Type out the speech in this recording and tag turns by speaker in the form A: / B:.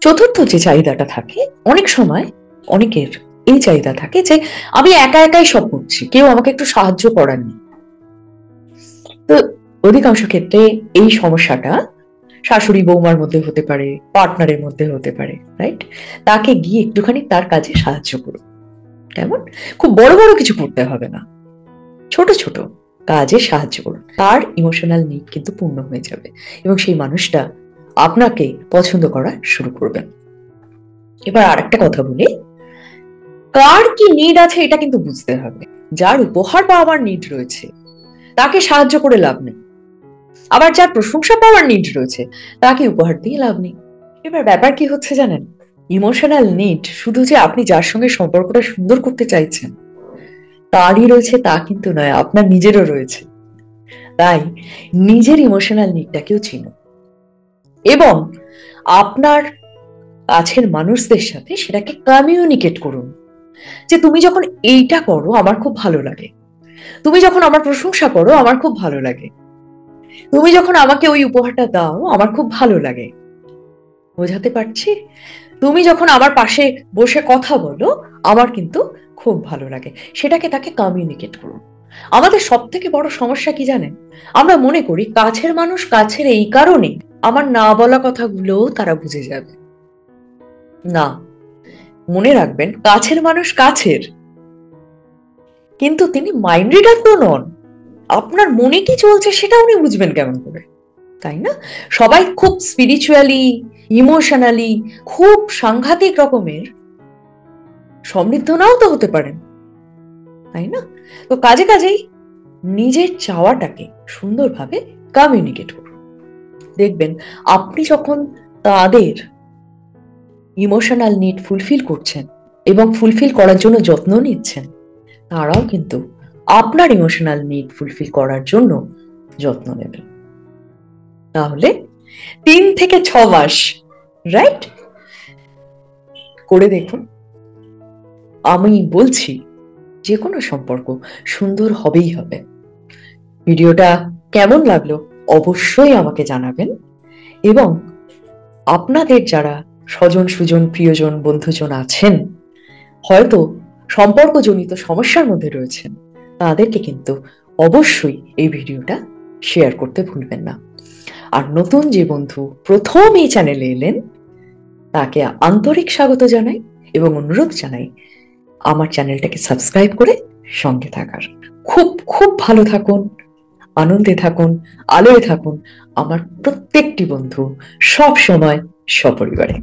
A: চতুর্থ যে চাহিদাটা থাকে, অনেক সময় অনেকের এই চাহিদা থাকে যে আমি একা একাই সব করছি, কেউ আমাকে একটু সাহায্য করার নেই। তো অধিকাংশ ক্ষেত্রে এই সমস্যাটা শাশুড়ি বৌমার মধ্যে হতে পারে, পার্টনারের মধ্যে হতে পারে, রাইট? তাকে গিয়ে একটুখানি তার কাজে সাহায্য করুন। কেমন? খুব বড় বড় কিছু করতে হবে না, ছোট ছোট কাজে সাহায্য করুন, তার ইমোশনাল নিড কিন্তু পূর্ণ হয়ে যাবে এবং সেই মানুষটা আপনাকে পছন্দ করা শুরু করবেন। এবার আরেকটা কথা বলি, কার কি নিড আছে এটা কিন্তু বুঝতে হবে। যার উপহার পাওয়ার নিড রয়েছে তাকে সাহায্য করে লাভ নেই, আবার যার প্রশংসা পাওয়ার নিড রয়েছে তাকে উপহার দিয়ে লাভ নেই। এবার ব্যাপার কি হচ্ছে জানেন, ইমোশনাল নিড শুধু যে আপনি যার সঙ্গে সম্পর্কটা সুন্দর করতে চাইছেন তারই রয়েছে তা কিন্তু নয়, আপনার নিজেরও রয়েছে। তাই নিজের ইমোশনাল নিডটাকেও চিনুন এবং আপনার কাছের মানুষদের সাথে সেটাকে কমিউনিকেট করুন যে তুমি যখন এইটা করো আমার খুব ভালো লাগে, তুমি যখন আমার প্রশংসা করো আমার খুব ভালো লাগে, তুমি যখন আমাকে ওই উপহারটা দাও আমার খুব ভালো লাগে। বোঝাতে পারছি? তুমি যখন আমার পাশে বসে কথা বলো আমার কিন্তু খুব ভালো লাগে, সেটাকে তাকে কমিউনিকেট করুন। আমাদের সব থেকে বড় সমস্যা কি জানেন, আমরা মনে করি কাছের মানুষ কাছের এই কারণে আমার না বলা কথাগুলো তারা বুঝে যাবে। না, মনে রাখবেন কাছের মানুষ কাছের, কিন্তু তিনি মাইন্ড রিডার তো নন। আপনার মনে কি চলছে সেটা উনি বুঝবেন কেমন করে, তাই না? সবাই খুব স্পিরিচুয়ালি, ইমোশনালি খুব সাংঘাতিক রকমের সমৃদ্ধ নাও তো হতে পারেন, তাই না? তো কাজে কাজেই নিজের চাওয়াটাকে সুন্দরভাবে কমিউনিকেট করুন। দেখবেন আপনি যখন তাদের ইমোশনাল নিড ফুলফিল করছেন এবং ফুলফিল করার জন্য যত্ন নিচ্ছেন, তারাও কিন্তু আপনার ইমোশনাল নিড ফুলফিল করার জন্য যত্ন নেবেন। তাহলে 3 থেকে 6 মাস, রাইট, করে দেখুন। আমি বলছি যে কোনো সম্পর্ক সুন্দর হবেই হবে। ভিডিওটা কেমন লাগলো অবশ্যই আমাকে জানাবেন এবং আপনাদের যারা স্বজন সুজন প্রিয়জন বন্ধুজন আছেন হয়তো সম্পর্কজনিত সমস্যার মধ্যে রয়েছেন, তাদেরকে কিন্তু অবশ্যই এই ভিডিওটা শেয়ার করতে ভুলবেন না। আর নতুন যে বন্ধু প্রথম এই চ্যানেলে এলেন তাকে আন্তরিক স্বাগত জানাই এবং অনুরোধ জানাই আমার চ্যানেলটাকে সাবস্ক্রাইব করে সঙ্গে থাকার। খুব খুব ভালো থাকুন, আনন্দে থাকুন, আলোয় থাকুন আমার প্রত্যেকটি বন্ধু সব সময় সপরিবারে।